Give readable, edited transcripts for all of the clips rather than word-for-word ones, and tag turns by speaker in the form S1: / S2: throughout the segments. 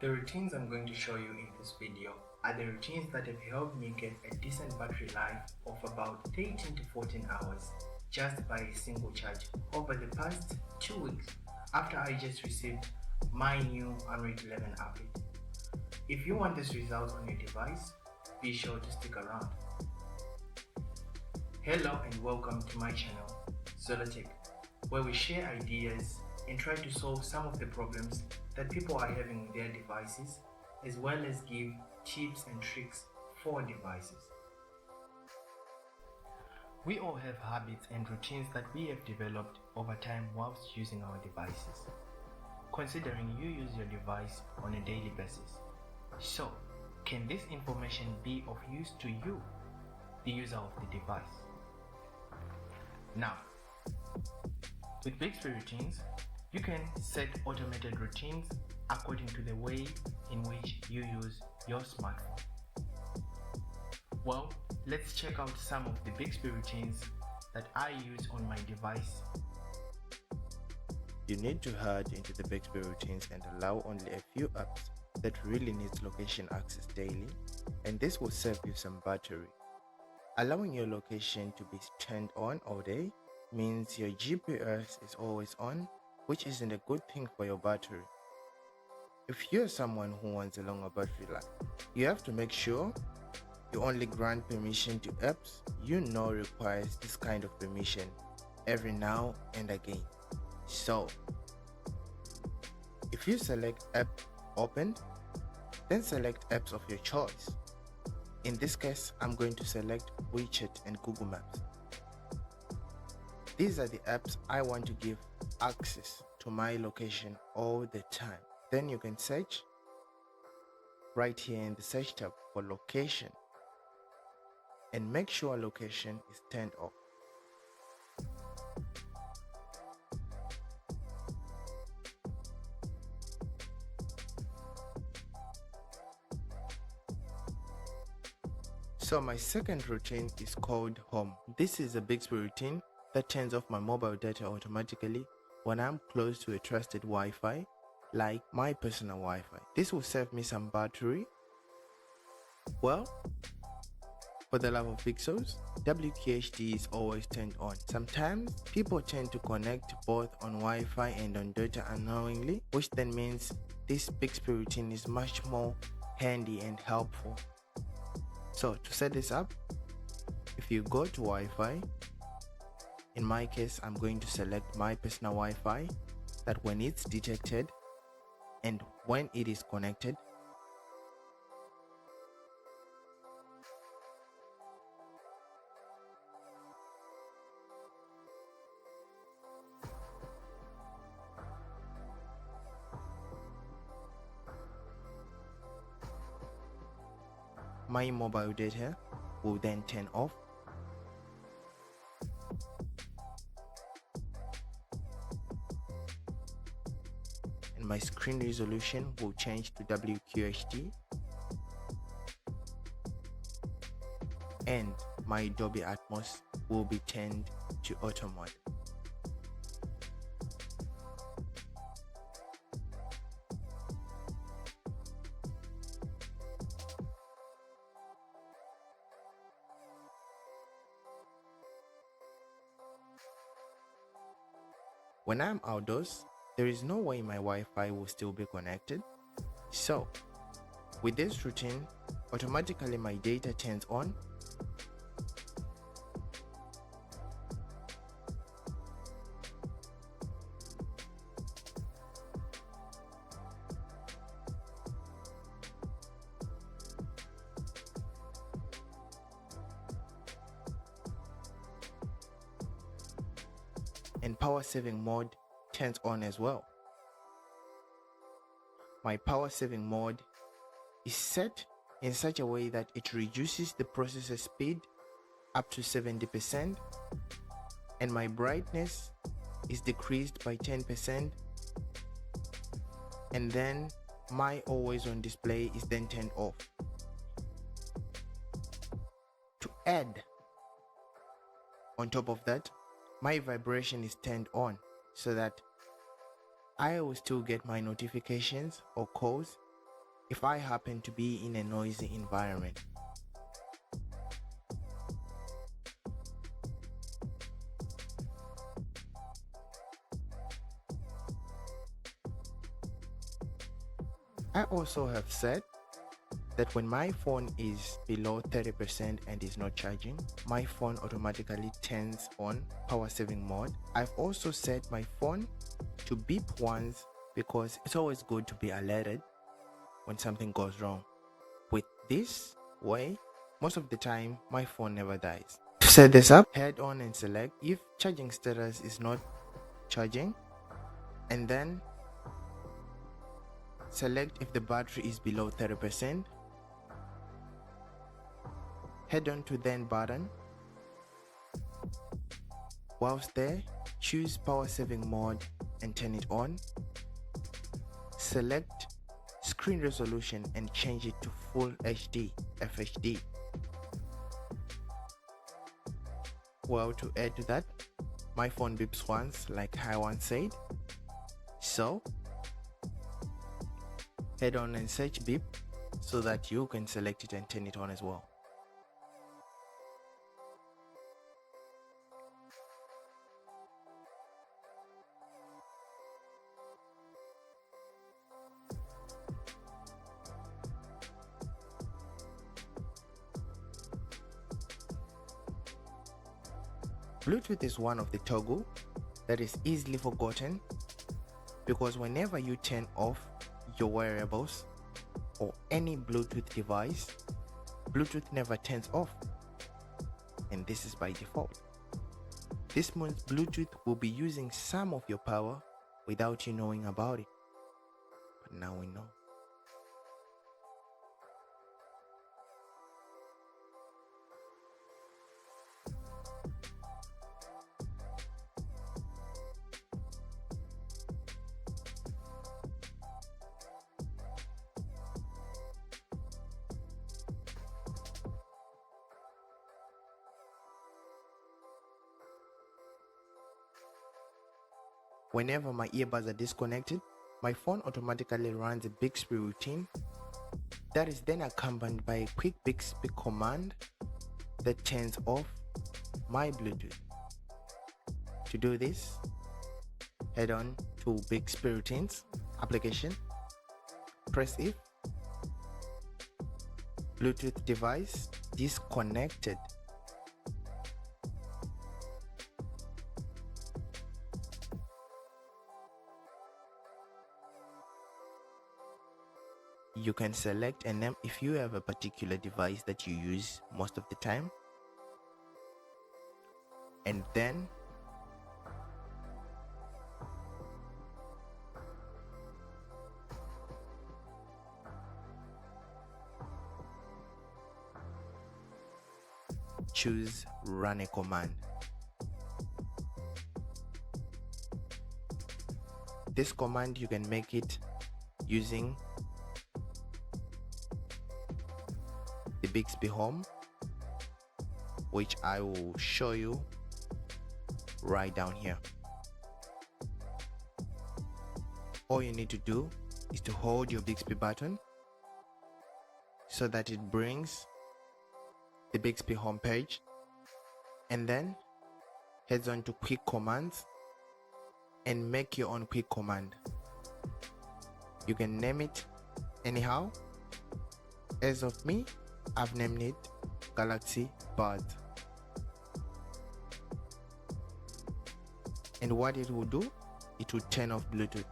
S1: The routines I'm going to show you in this video are the routines that have helped me get a decent battery life of about 13 to 14 hours just by a single charge over the past 2 weeks after I just received my new Android 11 update. If you want this result on your device, be sure to stick around. Hello and welcome to my channel, Zolotech, where we share ideas and try to solve some of the problems that people are having with their devices, as well as give tips and tricks for devices. We all have habits and routines that we have developed over time whilst using our devices, considering you use your device on a daily basis. So, can this information be of use to you, the user of the device? Now, with Bixby routines, you can set automated routines according to the way in which you use your smartphone. Well, let's check out some of the Bixby routines that I use on my device.
S2: You need to head into the Bixby routines and allow only a few apps that really needs location access daily, and this will save you some battery. Allowing your location to be turned on all day means your GPS is always on, which isn't a good thing for your battery. If you're someone who wants a longer battery life, you have to make sure you only grant permission to apps you know requires this kind of permission every now and again. So, if you select app opened, then select apps of your choice. In this case, I'm going to select WeChat and Google Maps. These are the apps I want to give access to my location all the time. Then you can search right here in the search tab for location and make sure location is turned off. So my second routine is called home. This is a Bixby routine that turns off my mobile data automatically when I'm close to a trusted Wi-Fi, like my personal Wi-Fi. This will save me some battery. Well, for the love of pixels, WQHD is always turned on. Sometimes people tend to connect both on Wi-Fi and on data unknowingly, which then means this Bixby routine is much more handy and helpful. So to set this up, if you go to Wi-Fi, in my case I'm going to select my personal Wi-Fi, that when it's detected and when it is connected, my mobile data will then turn off. And my screen resolution will change to WQHD. And my Dolby Atmos will be turned to auto mode. When I'm outdoors, there is no way my Wi-Fi will still be connected. So, with this routine, automatically my data turns on. And power saving mode turns on as well. My power saving mode is set in such a way that it reduces the processor speed up to 70%, and my brightness is decreased by 10%, and then my always on display is then turned off. To add on top of that, my vibration is turned on so that I will still get my notifications or calls if I happen to be in a noisy environment. I also have said that when my phone is below 30% and is not charging, my phone automatically turns on power saving mode. I've also set my phone to beep once because it's always good to be alerted when something goes wrong. With this way, most of the time my phone never dies. To set this up, head on and select if charging status is not charging, and then select if the battery is below 30%. Head on to then button. Whilst there, choose power saving mode and turn it on. Select screen resolution and change it to full HD FHD. Well, to add to that, my phone beeps once like I once said. So head on and search beep so that you can select it and turn it on as well. Bluetooth is one of the toggle that is easily forgotten because whenever you turn off your wearables or any Bluetooth device, Bluetooth never turns off, and this is by default. This means Bluetooth will be using some of your power without you knowing about it, but now we know. Whenever my earbuds are disconnected, my phone automatically runs a Bixby routine that is then accompanied by a quick Bixby command that turns off my Bluetooth. To do this, head on to Bixby Routines application, press if Bluetooth device disconnected. You can select a name if you have a particular device that you use most of the time, and then choose run a command. This command you can make it using the Bixby Home, which I will show you right down here. All you need to do is to hold your Bixby button so that it brings the Bixby home page, and then heads on to quick commands and make your own quick command. You can name it anyhow. As of me, I've named it Galaxy Bud. And what it will do, it will turn off Bluetooth.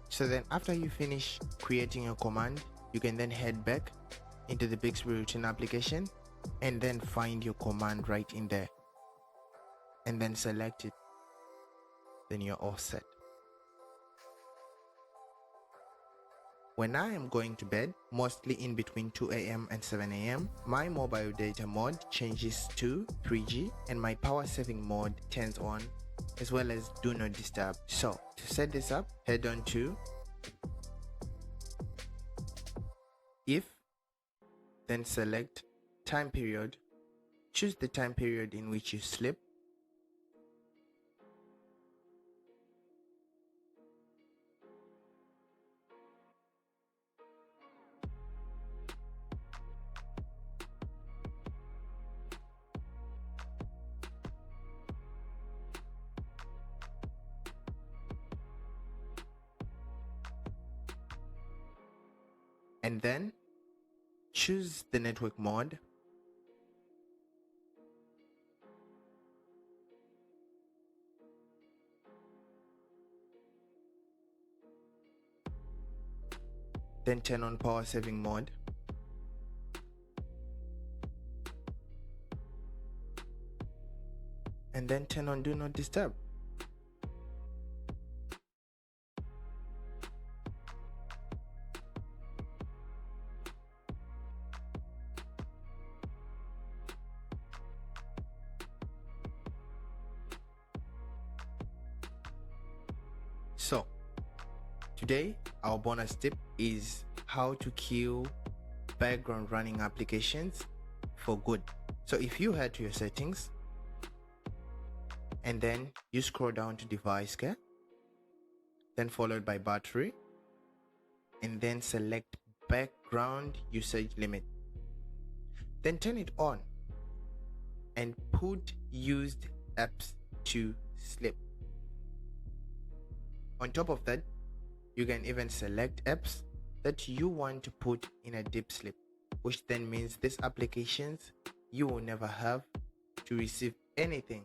S2: So then after you finish creating a command, you can then head back into the Bixby Routine application and then find your command right in there and then select it. Then you're all set. When I am going to bed, mostly in between 2 a.m. and 7 a.m., my mobile data mode changes to 3G and my power saving mode turns on, as well as do not disturb. So to set this up, head on to if, then select time period. Choose the time period in which you sleep. and then choose the network mode. Then turn on power saving mode. And then turn on do not disturb. So today our bonus tip is how to kill background running applications for good. So if you head to your settings and then you scroll down to device care, then followed by battery, and then select background usage limit, then turn it on and put used apps to sleep. On top of that, you can even select apps that you want to put in a deep sleep, which then means these applications you will never have to receive anything